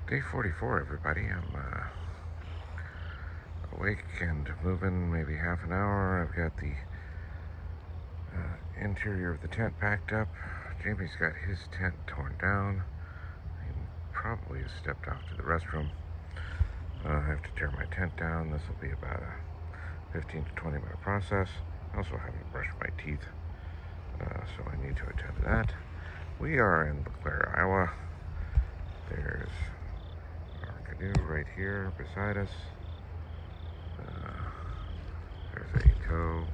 Day 44, everybody. I'm awake and moving maybe half an hour. I've got the interior of the tent packed up. Jamie's got his tent torn down. He probably has stepped off to the restroom. I have to tear my tent down. This will be about a 15 to 20 minute process. I also haven't brushed my teeth, so I need to attend to that. We are in LeClaire, Iowa. There's our canoe right here beside us. There's a tow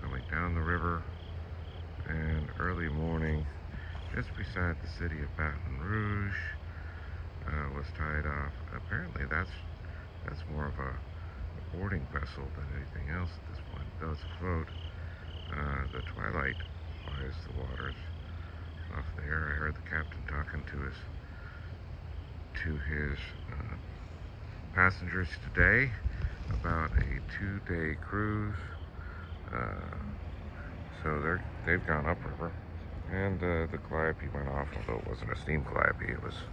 coming down the river, and early morning, just beside the city of Baton Rouge, was tied off. Apparently, that's more of a boarding vessel than anything else at this point. Though it's afloat, the Twilight flies the waters off there. I heard the captain talking to his passengers today about a 2-day cruise. So they've gone upriver, and the Calliope went off. Although it wasn't a steam Calliope, it was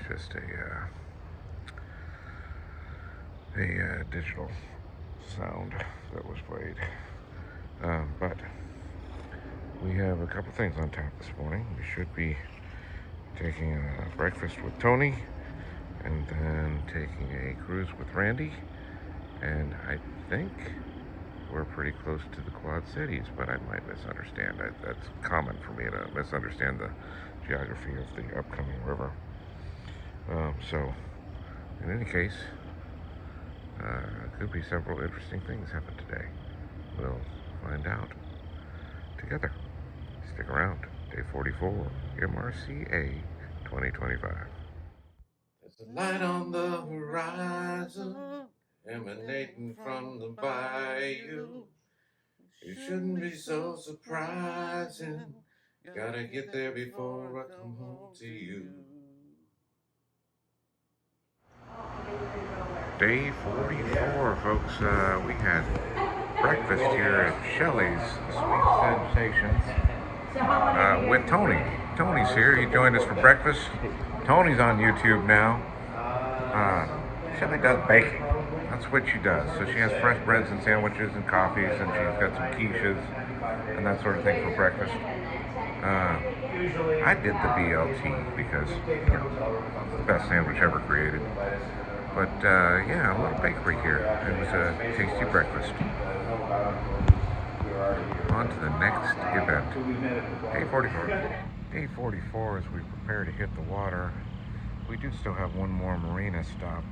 just a digital sound that was played. But we have a couple things on tap this morning. We should be taking a breakfast with Tony, and then taking a cruise with Randy. And I think we're pretty close to the Quad Cities, but I might misunderstand. That's common for me to misunderstand the geography of the upcoming river. So, in any case, could be several interesting things happen today. We'll find out together. Stick around. Day 44, MRCA 2025. There's a light on the horizon, emanating from the bayou. It shouldn't be so surprising. Gotta get there before I come home to you. Day 44, folks. We had breakfast here at Shelley's Sweet Sensations with Tony. Tony's here. He joined us for breakfast. Tony's on YouTube now. Shelley does baking. That's what she does. So she has fresh breads and sandwiches and coffees, and she's got some quiches and that sort of thing for breakfast. I did the BLT because, it's the best sandwich ever created. But yeah, a little bakery here. It was a tasty breakfast. On to the next event. Day 44. Day 44, as we prepare to hit the water. We do still have one more marina stop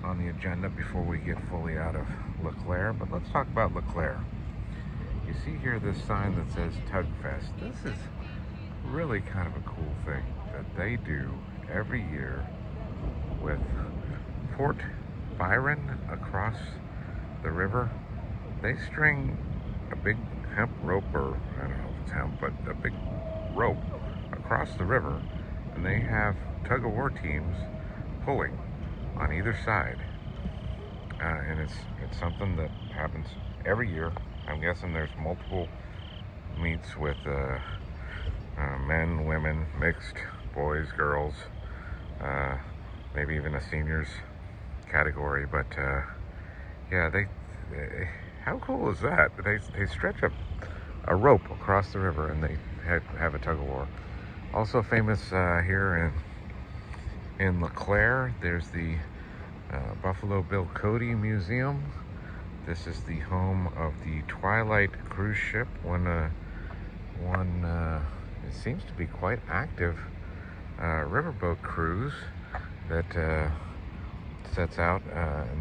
on the agenda before we get fully out of LeClaire. But let's talk about LeClaire. You see here this sign that says Tug Fest. This is really kind of a cool thing that they do every year with Fort Byron across the river. They string a big hemp rope, or I don't know if it's hemp, but a big rope across the river, and they have tug-of-war teams pulling on either side. And it's something that happens every year. I'm guessing there's multiple meets with men, women, mixed, boys, girls, maybe even a seniors category. But yeah, they how cool is that? They stretch a rope across the river, and they have a tug-of-war. Also famous here in LeClaire, there's the Buffalo Bill Cody Museum. This is the home of the Twilight cruise ship, one it seems to be quite active riverboat cruise that sets out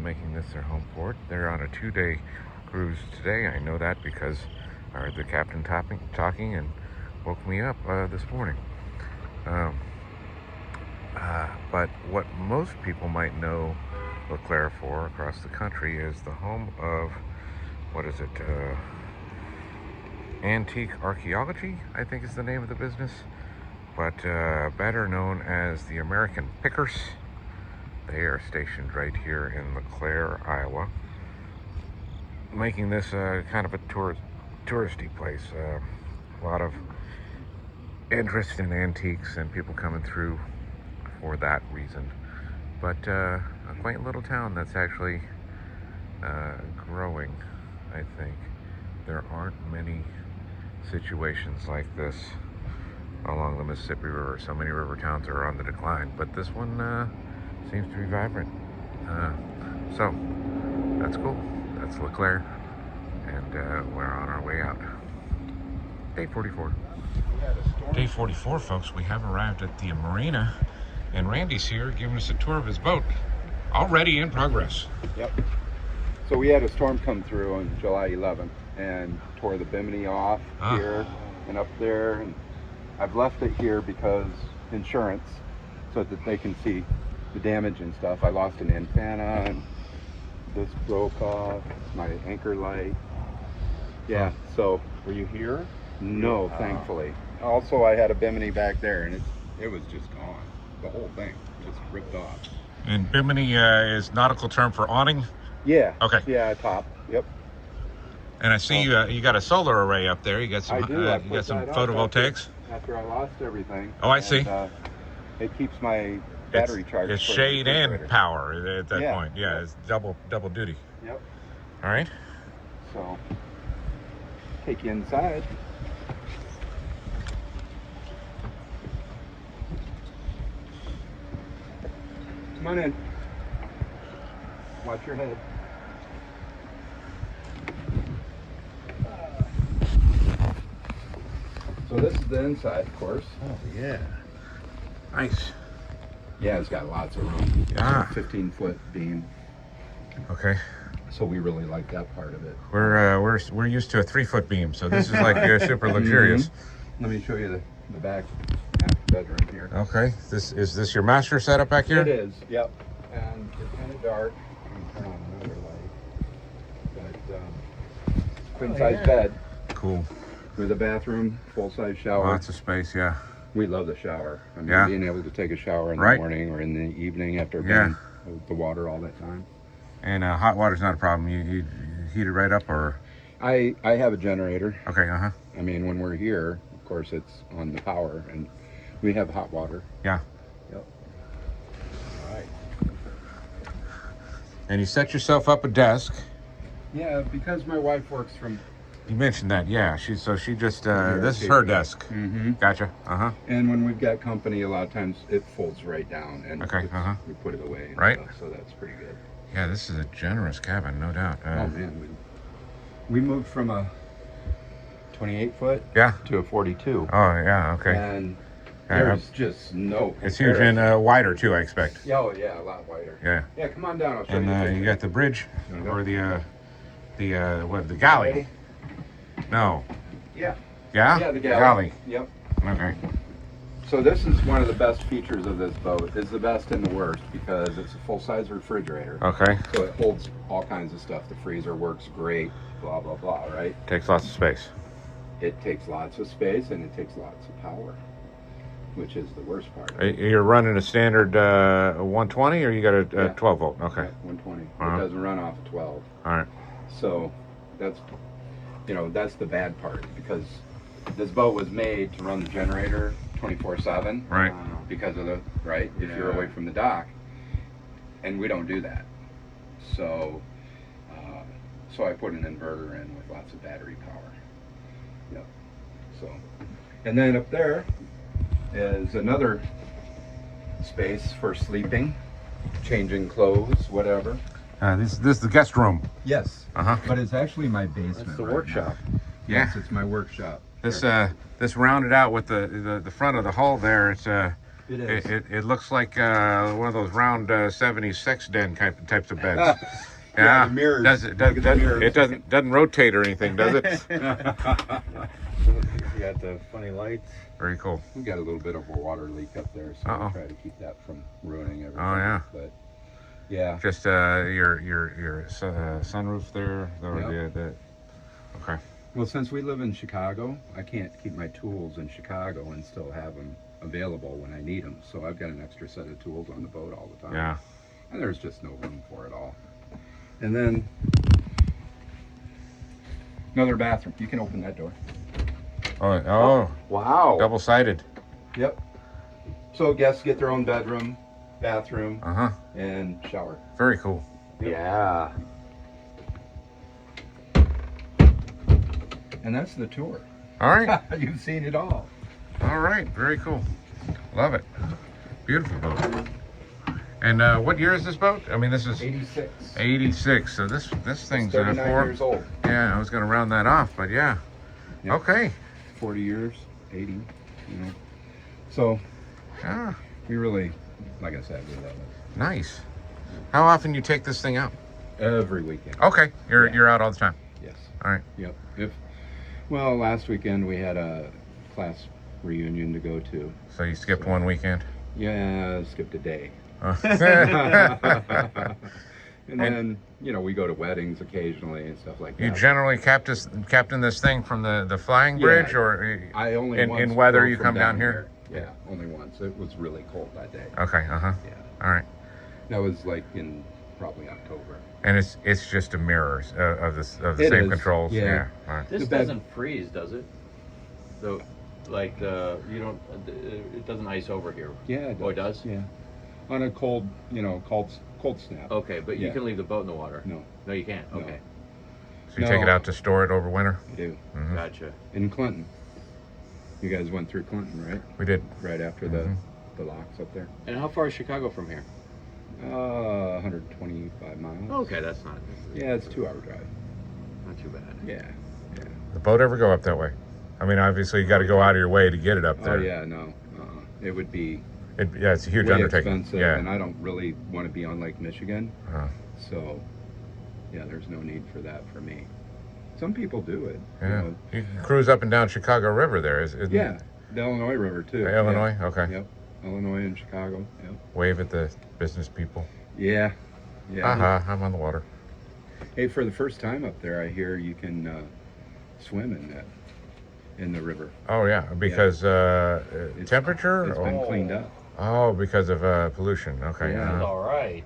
making this their home port. They're on a 2-day cruise today. I know that because I heard the captain talking and woke me up this morning. But what most people might know LeClaire for across the country is the home of, Antique Archaeology, I think is the name of the business, but better known as the American Pickers. They are stationed right here in LeClaire, Iowa, making this kind of a touristy place. A lot of interest in antiques and people coming through for that reason. But a quaint little town that's actually growing, I think. There aren't many situations like this along the Mississippi River. So many river towns are on the decline, but this one seems to be vibrant. So that's cool. That's LeClaire, and we're on our way out. Day 44. Day 44, folks. We have arrived at the marina, and Randy's here giving us a tour of his boat. Already in progress. Yep. So we had a storm come through on July 11th and tore the bimini off here and up there. And I've left it here because insurance, so that they can see the damage and stuff. I lost an antenna and this broke off, my anchor light. Yeah, so. Were you here? No, thankfully. Also, I had a bimini back there and it was just gone. The whole thing just ripped off. And bimini is nautical term for awning? Yeah. Okay. Yeah, top. Yep. And I see you got a solar array up there. You got some I do. I you put got some that up photovoltaics. After I lost everything. Oh, I see. It keeps my battery charged. It's for the shade and refrigerator. power at that Yeah. point. Yeah, it's double duty. Yep. All right. So, take you inside. Come on in. Watch your head. So this is the inside, of course. Oh, yeah. Nice. Yeah, it's got lots of room. Yeah. 15-foot beam. Okay. So we really like that part of it. We're used to a 3-foot beam, so this is like super luxurious. Let me show you the back master bedroom here. Okay. Is this your master setup back here? It is. Yep. And it's kind of dark. Let me turn on another light. But queen size bed Cool. with a bathroom, full size shower. Lots of space. Yeah. We love the shower. I mean, Yeah. being able to take a shower in Right. the morning or in the evening after Yeah. being with the water all that time. And hot water's not a problem. You heat it right up, or I have a generator. okay. I mean, when we're here, of course, it's on the power, and we have hot water. Yeah. Yep. All right. And you set yourself up a desk. Yeah, because my wife works from. You mentioned that, yeah. She just Here, this is here. her desk. Mm-hmm. Gotcha. And when we've got company, a lot of times it folds right down, and Okay, we put it away. And Right. stuff, so that's pretty good. Yeah, this is a generous cabin, no doubt. Oh man, we moved from a 28-foot Yeah. to a 42, Oh yeah. Okay. and Yeah, there's just no. it's huge and wider too, I expect. Oh yeah, a lot wider. Yeah. Yeah, come on down. I'll show And you. you got the bridge Wanna go? or the galley. No. Yeah. Yeah. Yeah, the galley. Yep. Okay. So this is one of the best features of this boat. It's the best and the worst because it's a full-size refrigerator. Okay. So it holds all kinds of stuff. The freezer works great, blah, blah, blah, right? Takes lots of space. It takes lots of space and it takes lots of power, which is the worst part. You're running a standard 120, or you got a Yeah. 12 volt? Okay. Yeah, 120. Uh-huh. It doesn't run off of 12. All right. So that's the bad part because this boat was made to run the generator 24/7. Right. Because of if you're away from the dock, and we don't do that. So I put an inverter in with lots of battery power. Yep. So, and then up there is another space for sleeping, changing clothes, whatever. This is the guest room. Yes. But it's actually my basement. That's the right workshop. now. Yes, it's my workshop. This rounded out with the front of the hull there. It's It is. it looks like one of those round 70s sex den types of beds. Yeah, the mirrors. Look at the mirrors. It doesn't rotate or anything, does it? You got the funny lights. Very cool. We got a little bit of a water leak up there, so Uh-oh. we try to keep that from ruining everything. Oh, yeah. But yeah. Just your sunroof there. Yep. Okay. Well, since we live in Chicago, I can't keep my tools in Chicago and still have them available when I need them. So I've got an extra set of tools on the boat all the time. Yeah. And there's just no room for it all. And then another bathroom. You can open that door. Oh. Wow. Double-sided. Yep. So guests get their own bedroom, bathroom, and shower. Very cool. Yep. Yeah. And that's the tour. All right. You've seen it all. All right. Very cool. Love it. Beautiful boat. And what year is this boat? I mean, this is 86. 86. So this thing's in a 39 four. years old. Yeah, I was going to round that off, but yeah. Yep. Okay. 40 years, 80, you know. So Ah, we really, like I said, we love it. nice. How often you take this thing out? Every weekend. Okay, Yeah. you're out all the time. Yes. All right. Yep. Well, last weekend we had a class reunion to go to. So you skipped one weekend. Yeah, skipped a day. Oh. And then, you know, we go to weddings occasionally and stuff like that. You generally captain this thing from the flying Yeah. bridge, or I only in once weather go you from come down here? Yeah, only once. It was really cold that day. Okay. Yeah. All right. That was like in probably October. And it's just a mirror of the It same is, controls. yeah. All right. This The bed- doesn't freeze, does it? The you don't. It doesn't ice over here. Yeah, it does. Oh, it does? Yeah. On a cold, you know, cold snap. Okay, but you Yeah. can leave the boat in the water. No, No, you can't. No. Okay, So you take it No. out to store it over winter. I do. Mhm. gotcha. In Clinton. You guys went through Clinton, right? We did. Right after Mhm. the locks up there. And how far is Chicago from here? 125 miles. Okay, that's not. Yeah, it's a 2-hour drive. Not too bad. Yeah. Yeah. The boat ever go up that way? I mean, obviously you got to go out of your way to get it up Oh there. yeah, no. It would be Yeah, it's a huge way undertaking. expensive, Yeah. and I don't really want to be on Lake Michigan. Uh, So, yeah, there's no need for that for me. Some people do it. yeah. You know. You can cruise up and down Chicago River there. Isn't Yeah, the Illinois River too. Illinois? Okay. Yep. Illinois and Chicago. Yep. Wave at the business people. Yeah. Yeah. Aha, I'm on the water. Hey, for the first time up there, I hear you can swim in the river. Oh yeah, because temperature. It's been cleaned up. Oh, because of pollution. Okay. Yeah. uh-huh. All right.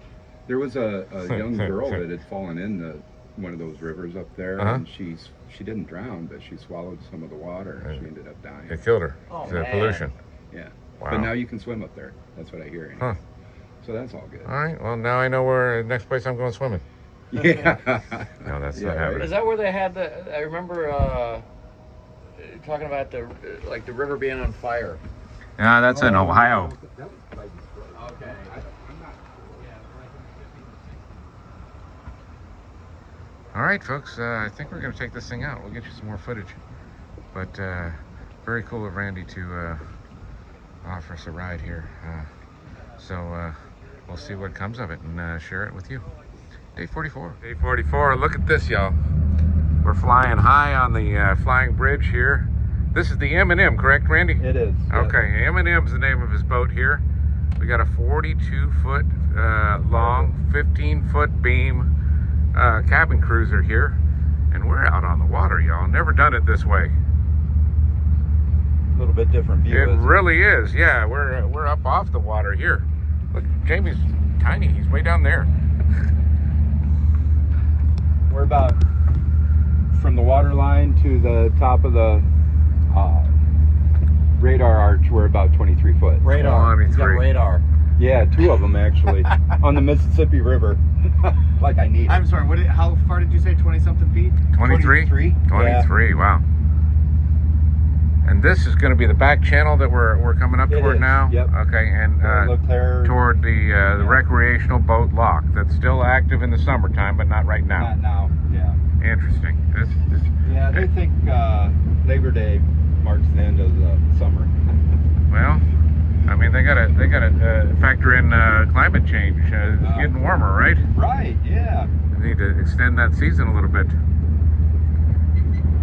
There was a young girl that had fallen in one of those rivers up there, and she didn't drown, but she swallowed some of the water, and she ended up dying. It killed her. Oh, the man. pollution. Yeah. Wow. But now you can swim up there. That's what I hear. Anyway. Huh. So that's all good. All right. Well, now I know where next place I'm going swimming. Yeah. No, that's Yeah, not happening. Is that where they had the? I remember talking about the river being on fire. Yeah, that's in Ohio. Okay. All right, folks. I think we're going to take this thing out. We'll get you some more footage. But very cool of Randy to offer us a ride here. So we'll see what comes of it and share it with you. Day 44. Day 44. Look at this, y'all. We're flying high on the flying bridge here. This is the M&M, correct, Randy? It is. Okay, M&M's the name of his boat here. We got a 42-foot long, 15-foot beam cabin cruiser here, and we're out on the water, y'all. Never done it this way. A little bit different view. It really is. Yeah, we're up off the water here. Look, Jamie's tiny. He's way down there. We're about from the water line to the top of the radar arch. We're about 23 foot. Radar. He's got 23. radar. Yeah, 2 of them actually on the Mississippi River. Like I need. I'm sorry. How far did you say? 20-something feet? 23? 23? 23, wow. And this is going to be the back channel that we're coming up It toward is, now? yep. Okay, and LeClaire. toward the recreational boat lock that's still active in the summertime, but not right now. Not now. Yeah. Interesting. Yeah, they think Labor Day marks the end of the summer. Well, I mean, they gotta factor in climate change. It's getting warmer, right? Right. Yeah. They need to extend that season a little bit.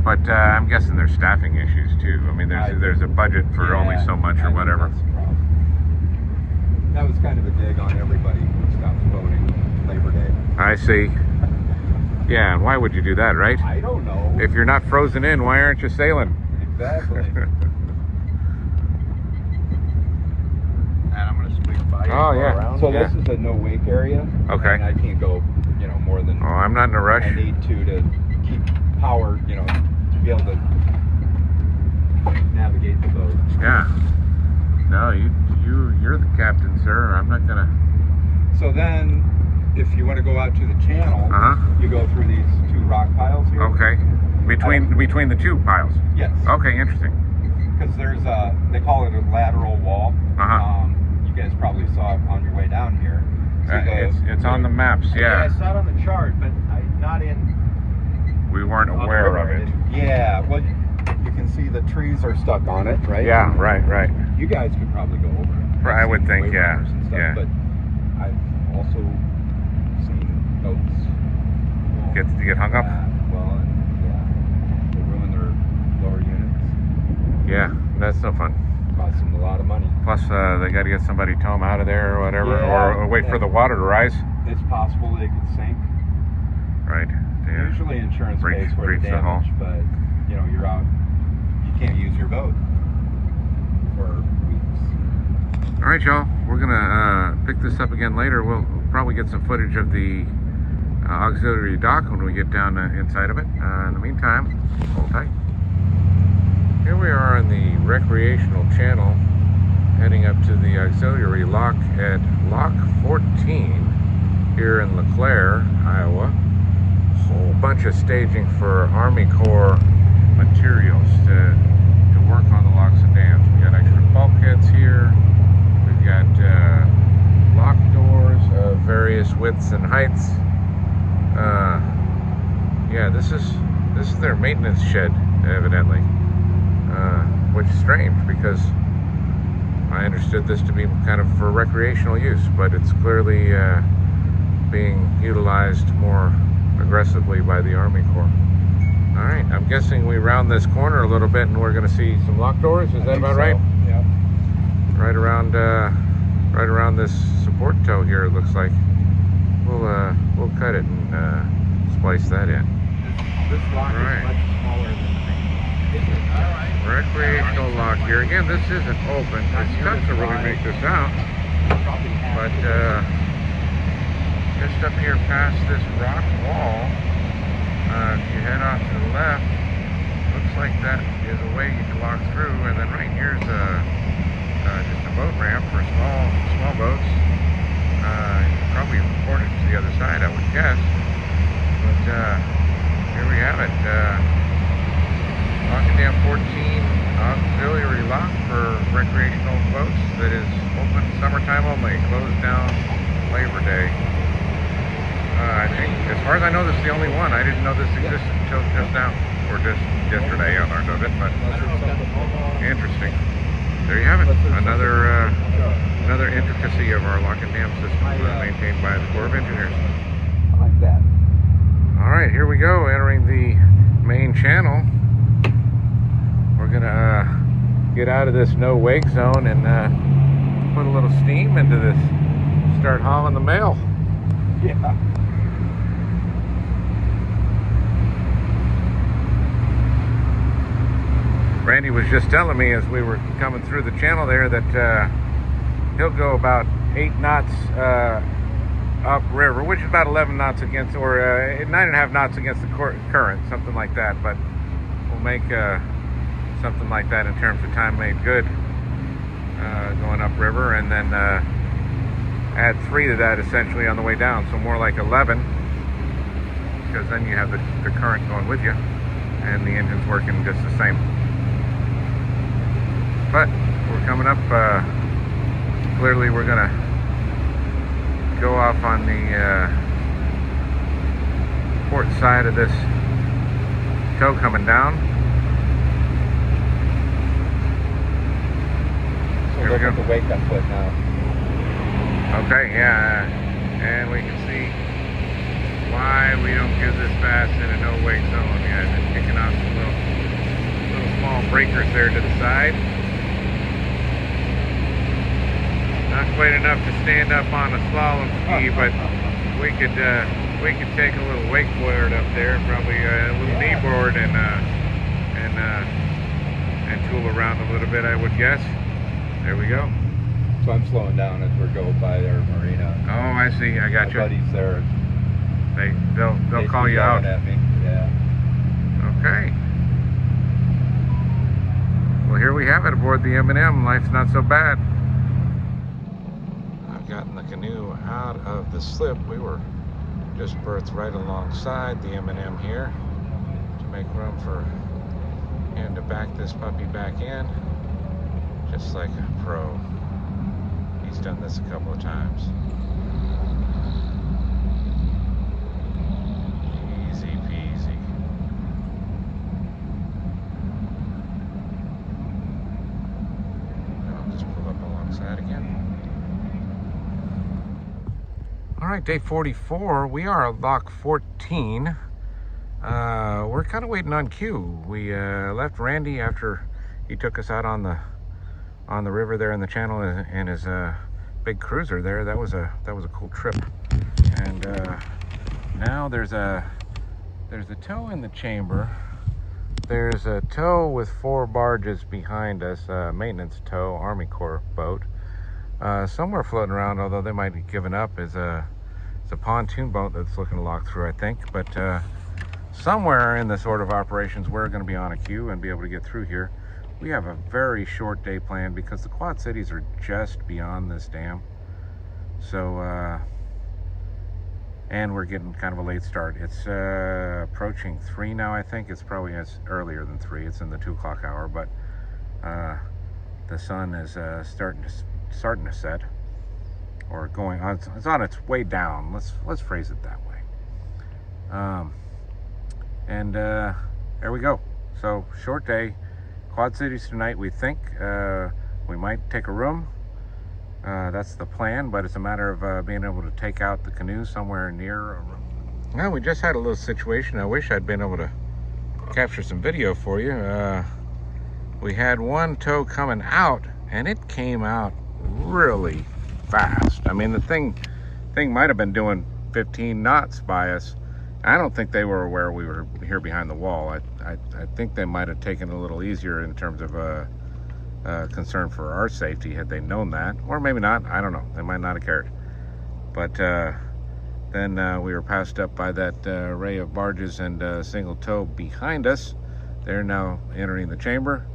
But I'm guessing there's staffing issues too. I mean, there's a budget for only so much or whatever. That's the problem. That was kind of a dig on everybody who stops voting Labor Day. I see. Yeah, and why would you do that, right? I don't know. If you're not frozen in, why aren't you sailing? Exactly. And I'm gonna squeeze by you. Oh, and go yeah. around. So Yeah. this is a no wake area. Okay. And I can't go, more than Oh, I'm not in a rush. I need to keep power, to be able to navigate the boat. Yeah. No, you're the captain, sir. I'm not gonna. So then, if you want to go out to the channel, you go through these two rock piles here. Okay. Between the two piles. Yes. Okay, interesting. Because there's they call it a lateral wall. You guys probably saw it on your way down here. It's on the maps, yeah. I saw it on the chart, but not in. We weren't aware of it. Yeah, well, you can see the trees are stuck on it, right? Yeah, right. You guys could probably go over it. I would think, Wave yeah, runners and stuff, yeah. But I've also seen boats Get hung up? Well, and, they ruin their lower units. Yeah, that's no fun. Costs them a lot of money. Plus, they got to get somebody to tow them out of there or whatever, Yeah, or wait for the water to rise. It's possible they could sink. Right. Yeah. Usually insurance Breach- pays for the breach the hull. damage, but you're out. You can't use your boat for weeks. All right, y'all. We're gonna pick this up again later. We'll probably get some footage of the auxiliary dock when we get down inside of it. In the meantime, hold tight. Here we are on the recreational channel, heading up to the auxiliary lock at Lock 14 here in LeClaire, Iowa. Whole bunch of staging for Army Corps materials to work on the locks and dams. We got extra bulkheads here. We've got lock doors of various widths and heights. Yeah, this is their maintenance shed, evidently, which is strange because I understood this to be kind of for recreational use, but it's clearly being utilized more aggressively by the Army Corps. All right, I'm guessing we round this corner a little bit and we're going to see some lock doors. Is that about right? Yeah. Right around this support toe here, it looks like. We'll cut it and splice that in. This lock Right. is much smaller than the main. Is it? All right. Recreational lock here. Again, this isn't open. It's tough to really make this out. But just up here past this rock wall, if you head off to the left, looks like that is a way you can walk through. And then right here's just a boat ramp for small boats. Probably ported to the other side, I would guess. But here we have it. Lock and Dam 14 auxiliary lock for recreational boats that is open summertime only, closed down Labor Day. I think, as far as I know, this is the only one. I didn't know this existed until just now, or just yesterday I learned of it, but interesting. There you have it. Another intricacy of our lock and dam system maintained by the Corps of Engineers. I like that. All right, here we go, entering the main channel. We're gonna get out of this no wake zone and put a little steam into this. Start hauling the mail. Yeah. Randy was just telling me as we were coming through the channel there that he'll go about 8 knots upriver, which is about 11 knots against, or 9.5 knots against the current, something like that. But we'll make something like that in terms of time made good going upriver, and then add 3 to that essentially on the way down, so more like 11, because then you have the current going with you, and the engine's working just the same. But we're coming up. Clearly, we're gonna go off on the port side of this tow coming down. So look at the wake I put now. Okay, yeah, and we can see why we don't give this fast in a no-wake zone. Yeah, just kicking off some little small breakers there to the side. Not quite enough to stand up on a slalom ski, but we could take a little wakeboard up there, probably a little knee board, and tool around a little bit, I would guess. There we go. So I'm slowing down as we go by our marina. Oh, I see. I got My you. buddies there. They'll call you out. At me. Yeah. Okay. Well, here we have it aboard the M&M. Life's not so bad. I've gotten the canoe out of the slip. We were just berthed right alongside the M&M here to make room for him to back this puppy back in, just like a pro. He's done this a couple of times. Easy peasy. I'll just pull up alongside again. All right, day 44. We are at lock 14. We're kind of waiting on cue. We left Randy after he took us out on the river there in the channel in his big cruiser there. That was a cool trip. And now there's a tow in the chamber. There's a tow with 4 barges behind us, maintenance tow, Army Corps boat. Somewhere floating around, although they might be given up, is a pontoon boat that's looking to lock through, I think. But somewhere in this order of operations, we're going to be on a queue and be able to get through here. We have a very short day planned because the Quad Cities are just beyond this dam. So, and we're getting kind of a late start. It's approaching 3 now, I think. It's probably earlier than 3. It's in the 2 o'clock hour, but the sun is starting to set, or going on. It's on its way down. Let's phrase it that way. And there we go. So short day, Quad Cities tonight. We think we might take a room. That's the plan, but it's a matter of being able to take out the canoe somewhere near a room. Well, we just had a little situation. I wish I'd been able to capture some video for you. We had one tow coming out, and it came out really fast. I mean, the thing might have been doing 15 knots by us. I don't think they were aware we were here behind the wall. I think they might have taken it a little easier in terms of concern for our safety had they known that, or maybe not. I don't know. They might not have cared. But then we were passed up by that array of barges and single tow behind us. They're now entering the chamber.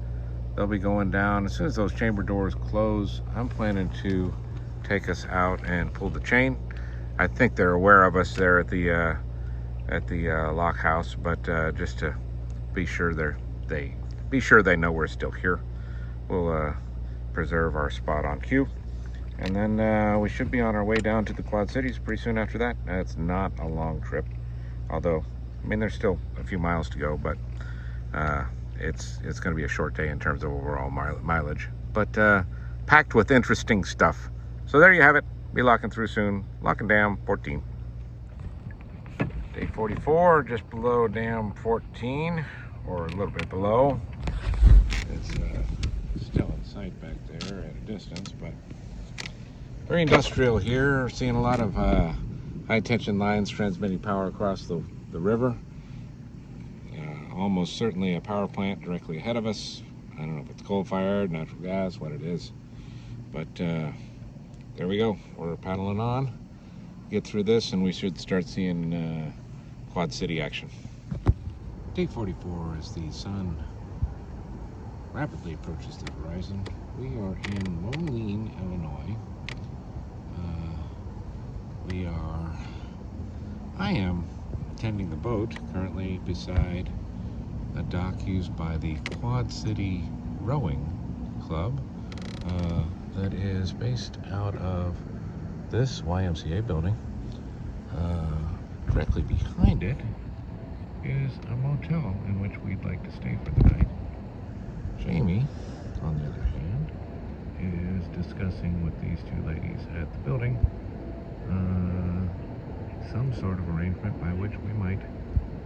They'll be going down as soon as those chamber doors close. I'm planning to take us out and pull the chain. I think they're aware of us there at the lock house, but just to be sure they know we're still here, we'll preserve our spot on cue, and then we should be on our way down to the Quad Cities pretty soon after that. It's not a long trip, although I mean there's still a few miles to go, but it's going to be a short day in terms of overall mileage, but packed with interesting stuff. So there you have it. Be locking through soon. Locking dam 14. Day 44, just below dam 14, or a little bit below. It's still in sight back there at a distance, but very industrial here. Seeing a lot of high tension lines transmitting power across the river. Almost certainly a power plant directly ahead of us. I don't know if it's coal-fired, natural gas, what it is, but there we go. We're paddling on. Get through this and we should start seeing Quad City action. Day 44 as the sun rapidly approaches the horizon. We are in Moline, Illinois. I am tending the boat currently beside a dock used by the Quad City Rowing Club that is based out of this YMCA building. Directly behind it is a motel in which we'd like to stay for the night. Jamie, on the other hand, is discussing with these two ladies at the building some sort of arrangement by which we might